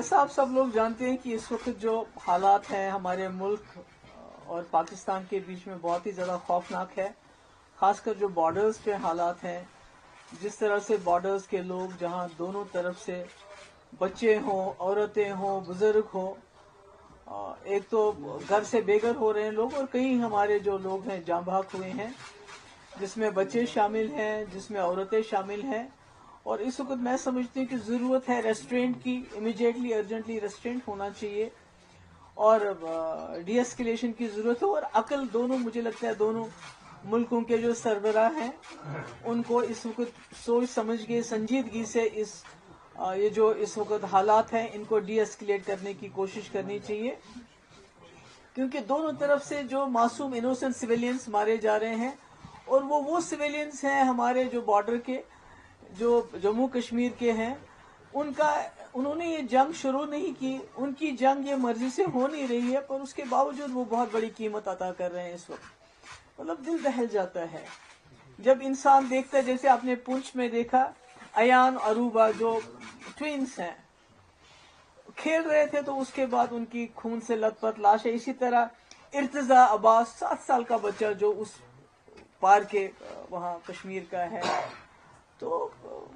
जैसा आप सब लोग जानते हैं कि इस वक्त जो हालात हैं हमारे मुल्क और पाकिस्तान के बीच में बहुत ही ज़्यादा खौफनाक है। खासकर जो बॉर्डर्स पे हालात हैं, जिस तरह से बॉर्डर्स के लोग जहां दोनों तरफ से बच्चे हों, औरतें हों, बुजुर्ग हों, एक तो घर से बेघर हो रहे हैं लोग, और कई हमारे जो लोग हैं जाँ बहक हुए हैं, जिसमें बच्चे शामिल हैं, जिसमें औरतें शामिल हैं। और इस वक्त मैं समझती हूँ कि ज़रूरत है रेस्ट्रेंट की, इमीडिएटली अर्जेंटली रेस्ट्रेंट होना चाहिए और डी एस्केलेशन की ज़रूरत है। और अकल दोनों, मुझे लगता है दोनों मुल्कों के जो सरबराह हैं उनको इस वक्त सोच समझ के संजीदगी से ये जो इस वक्त हालात हैं इनको डी एस्केलेट करने की कोशिश करनी चाहिए, क्योंकि दोनों तरफ से जो मासूम इनोसेंट सिविलियंस मारे जा रहे हैं, और वो सिविलियंस हैं हमारे जो बॉर्डर के, जो जम्मू कश्मीर के हैं, उन्होंने ये जंग शुरू नहीं की, उनकी जंग ये मर्जी से हो नहीं रही है, पर उसके बावजूद वो बहुत बड़ी कीमत अदा कर रहे हैं इस वक्त। मतलब दिल दहल जाता है जब इंसान देखता है, जैसे आपने पुंछ में देखा, अयान अरूबा जो ट्विंस हैं खेल रहे थे, तो उसके बाद उनकी खून से लथपथ लाश है। इसी तरह इर्तजा अब्बास 7 साल का बच्चा जो उस पार के वहाँ कश्मीर का है। तो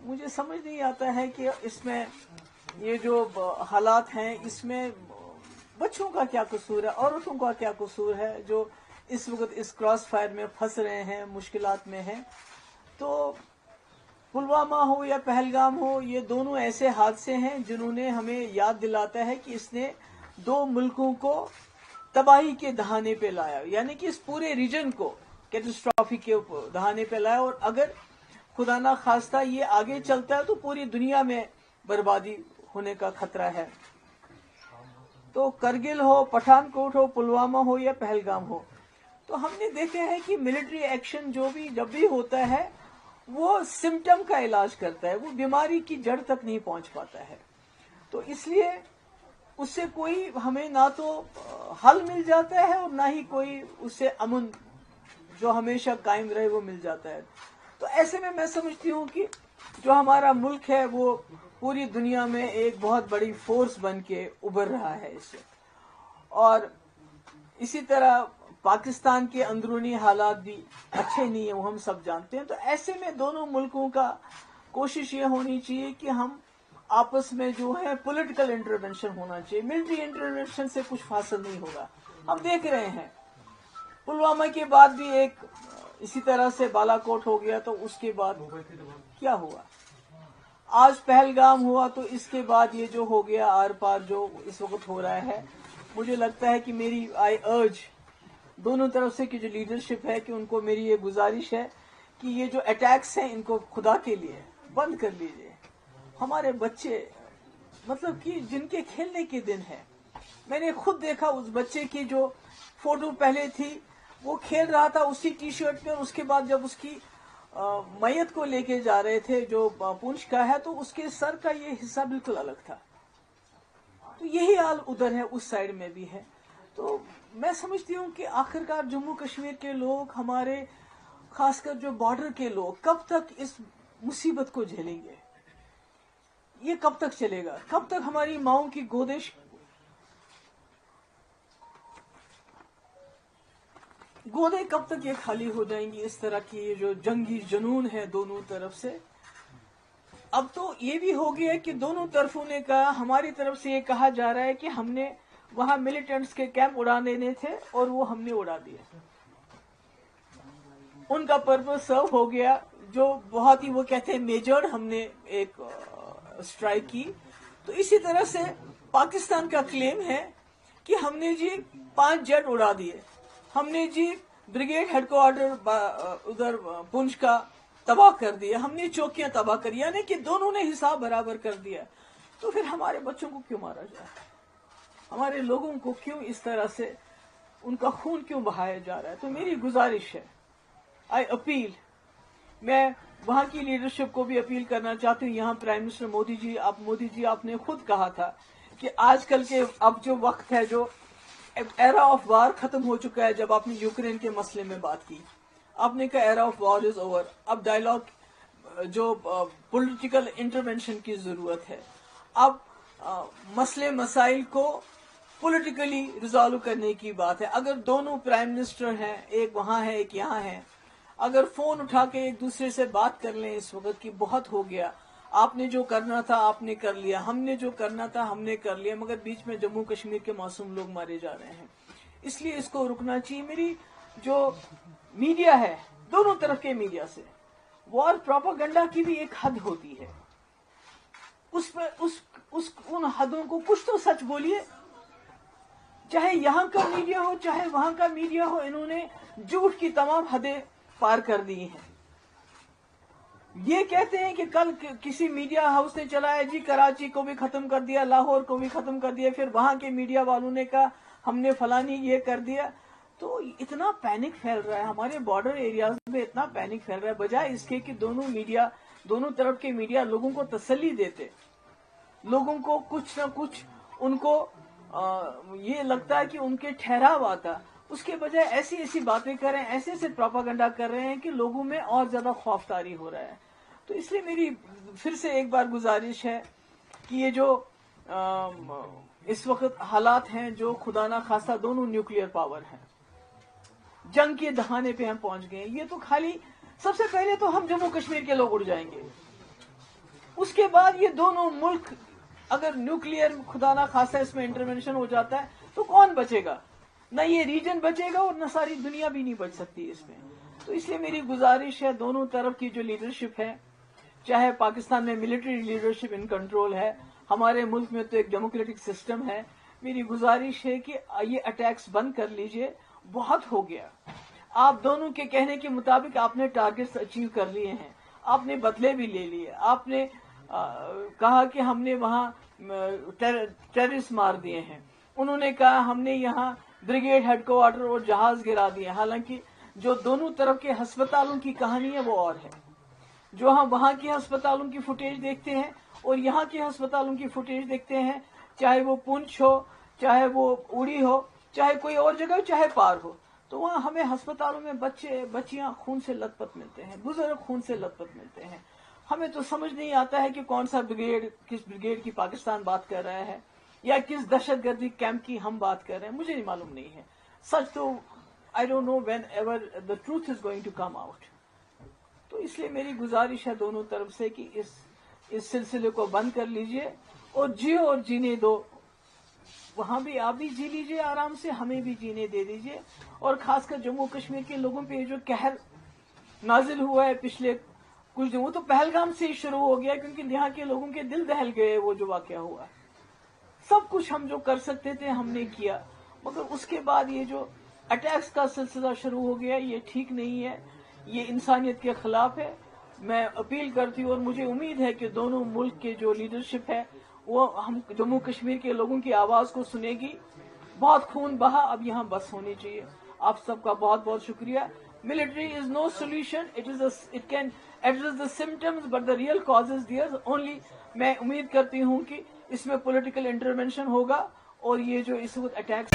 मुझे समझ नहीं आता है कि इसमें ये जो हालात हैं इसमें बच्चों का क्या कसूर है, औरतों का क्या कसूर है जो इस वक्त इस क्रॉस फायर में फंस रहे हैं, मुश्किलात में हैं। तो पुलवामा हो या पहलगाम हो, ये दोनों ऐसे हादसे हैं जिन्होंने हमें याद दिलाता है कि इसने दो मुल्कों को तबाही के दहाने पे लाया, यानी कि इस पूरे रीजन को कैटास्ट्रॉफी के दहाने पे लाया। और अगर खुदा ना खास्ता ये आगे चलता है तो पूरी दुनिया में बर्बादी होने का खतरा है। तो करगिल हो, पठानकोट हो, पुलवामा हो या पहलगाम हो, तो हमने देखा है कि मिलिट्री एक्शन जब भी होता है वो सिम्टम का इलाज करता है, वो बीमारी की जड़ तक नहीं पहुंच पाता है। तो इसलिए उससे कोई हमें ना तो हल मिल जाता है और ना ही कोई उससे अमन जो हमेशा कायम रहे वो मिल जाता है। तो ऐसे में मैं समझती हूँ कि जो हमारा मुल्क है वो पूरी दुनिया में एक बहुत बड़ी फोर्स बन के उभर रहा है इससे। और इसी तरह पाकिस्तान के अंदरूनी हालात भी अच्छे नहीं है, वो हम सब जानते हैं। तो ऐसे में दोनों मुल्कों का कोशिश ये होनी चाहिए कि हम आपस में जो है पॉलिटिकल इंटरवेंशन होना चाहिए। मिलिट्री इंटरवेंशन से कुछ हासिल नहीं होगा। हम देख रहे हैं पुलवामा के बाद भी एक इसी तरह से बालाकोट हो गया, तो उसके बाद क्या हुआ, आज पहलगाम हुआ, तो इसके बाद ये जो हो गया आर पार जो इस वक्त हो रहा है। मुझे लगता है कि आई अर्ज दोनों तरफ से की जो लीडरशिप है कि उनको मेरी ये गुजारिश है कि ये जो अटैक्स हैं इनको खुदा के लिए बंद कर लीजिए। हमारे बच्चे मतलब कि जिनके खेलने के दिन है, मैंने खुद देखा उस बच्चे की जो फोटो पहले थी वो खेल रहा था उसी टी शर्ट में, उसके बाद जब उसकी मैयत को लेके जा रहे थे जो पुंछ का है, तो उसके सर का ये हिस्सा बिल्कुल अलग था। तो यही हाल उधर है, उस साइड में भी है। तो मैं समझती हूँ कि आखिरकार जम्मू कश्मीर के लोग, हमारे खासकर जो बॉर्डर के लोग, कब तक इस मुसीबत को झेलेंगे? ये कब तक चलेगा? कब तक हमारी माओं की गोदे कब तक ये खाली हो जाएंगी? इस तरह की ये जो जंगी जुनून है दोनों तरफ से। अब तो ये भी हो गया कि दोनों तरफों ने कहा, हमारी तरफ से ये कहा जा रहा है कि हमने वहां मिलिटेंट्स के कैंप उड़ा देने थे और वो हमने उड़ा दिए, उनका पर्पस सर्व हो गया। जो बहुत ही वो कहते हैं मेजर्ड हमने एक स्ट्राइक की। तो इसी तरह से पाकिस्तान का क्लेम है कि हमने जी 5 जेट उड़ा दिए, हमने जी ब्रिगेड हेडक्वार्टर उधर पुंछ का तबाह कर दिया, हमने चौकियां तबाह करी, यानी कि दोनों ने हिसाब बराबर कर दिया। तो फिर हमारे बच्चों को क्यों मारा जाए? हमारे लोगों को क्यों इस तरह से उनका खून क्यों बहाया जा रहा है? तो मेरी गुजारिश है, आई अपील, मैं वहां की लीडरशिप को भी अपील करना चाहती हूँ। यहाँ प्राइम मिनिस्टर मोदी जी आपने खुद कहा था कि आजकल के अब जो वक्त है, जो एरा ऑफ वार खत्म हो चुका है। जब आपने यूक्रेन के मसले में बात की, आपने कहा era of war is over, अब डायलॉग जो पॉलिटिकल इंटरवेंशन की जरूरत है। अब मसले मसाइल को पॉलिटिकली रिजॉल्व करने की बात है। अगर दोनों प्राइम मिनिस्टर हैं, एक वहां है एक यहाँ है, अगर फोन उठा के एक दूसरे से बात कर लें इस वक्त की बहुत हो गया, आपने जो करना था आपने कर लिया, हमने जो करना था हमने कर लिया, मगर बीच में जम्मू कश्मीर के मासूम लोग मारे जा रहे हैं। इसलिए इसको रुकना चाहिए। मेरी जो मीडिया है, दोनों तरफ के मीडिया से वॉर प्रोपेगेंडा की भी एक हद होती है, उस पर उन हदों को कुछ तो सच बोलिए। चाहे यहाँ का मीडिया हो चाहे वहां का मीडिया हो, इन्होंने झूठ की तमाम हदें पार कर दी हैं। ये कहते हैं कि कल किसी मीडिया हाउस ने चलाया जी कराची को भी खत्म कर दिया, लाहौर को भी खत्म कर दिया, फिर वहां के मीडिया वालों ने कहा हमने फलानी ये कर दिया। तो इतना पैनिक फैल रहा है हमारे बॉर्डर एरियाज में, इतना पैनिक फैल रहा है, बजाय इसके कि दोनों तरफ के मीडिया लोगों को तसल्ली देते, लोगों को कुछ न कुछ उनको ये लगता है कि उनके ठहराव आता, उसके बजाय ऐसी ऐसी बातें कर रहे हैं, ऐसे ऐसे प्रोपागेंडा कर रहे हैं कि लोगों में और ज्यादा खौफतारी हो रहा है। तो इसलिए मेरी फिर से एक बार गुजारिश है कि ये जो इस वक्त हालात हैं, जो खुदा ना खास्ता दोनों न्यूक्लियर पावर हैं, जंग के दहाने पे हम पहुंच गए, ये तो खाली सबसे पहले तो हम जम्मू कश्मीर के लोग उड़ जाएंगे, उसके बाद ये दोनों मुल्क अगर न्यूक्लियर खुदा ना खास्ता इसमें इंटरवेंशन हो जाता है तो कौन बचेगा? न ये रीजन बचेगा और न सारी दुनिया भी नहीं बच सकती इसमें। तो इसलिए मेरी गुजारिश है, दोनों तरफ की जो लीडरशिप है, चाहे पाकिस्तान में मिलिट्री लीडरशिप इन कंट्रोल है, हमारे मुल्क में तो एक डेमोक्रेटिक सिस्टम है, मेरी गुजारिश है कि ये अटैक्स बंद कर लीजिए, बहुत हो गया। आप दोनों के कहने के मुताबिक आपने टारगेट्स अचीव कर लिए हैं, आपने बदले भी ले लिए, आपने कहा कि हमने वहां टेररिस्ट मार दिए हैं, उन्होंने कहा हमने यहाँ ब्रिगेड हेडक्वार्टर और जहाज गिरा दिए। हालांकि जो दोनों तरफ के अस्पतालों की कहानी है वो और है। जो हम वहां के अस्पतालों की फुटेज देखते हैं और यहाँ के अस्पतालों की फुटेज देखते हैं, चाहे वो पुंछ हो, चाहे वो उड़ी हो, चाहे कोई और जगह, चाहे पार हो, तो वहाँ हमें अस्पतालों में बच्चियां खून से लथपथ मिलते हैं, बुजुर्ग खून से लथपथ मिलते हैं। हमें तो समझ नहीं आता है कि कौन सा ब्रिगेड, किस ब्रिगेड की पाकिस्तान बात कर रहा है या किस दहशतगर्दी कैंप की हम बात कर रहे हैं, मुझे नहीं मालूम नहीं है। सच तो I don't know whenever the truth is going to come out. तो इसलिए मेरी गुजारिश है दोनों तरफ से कि इस सिलसिले को बंद कर लीजिए और जियो और जीने दो। वहां भी आप भी जी लीजिए आराम से, हमें भी जीने दे दीजिए। और खासकर जम्मू कश्मीर के लोगों पे जो कहर नाजिल हुआ है पिछले कुछ दिन, वो तो पहलगाम से ही शुरू हो गया, क्योंकि यहाँ के लोगों के दिल दहल गए वो जो वाकया हुआ। सब कुछ हम जो कर सकते थे हमने किया, मगर उसके बाद ये जो अटैक्स का सिलसिला शुरू हो गया, ये ठीक नहीं है, ये इंसानियत के खिलाफ है। मैं अपील करती हूँ और मुझे उम्मीद है कि दोनों मुल्क के जो लीडरशिप है वो हम जम्मू कश्मीर के लोगों की आवाज को सुनेगी। बहुत खून बहा, अब यहाँ बस होनी चाहिए। आप सबका बहुत बहुत शुक्रिया। Military is no solution, it can address the symptoms but the real cause is there only. मैं उम्मीद करती हूँ कि इसमें पॉलिटिकल इंटरवेंशन होगा और ये जो इस वक्त अटैक्स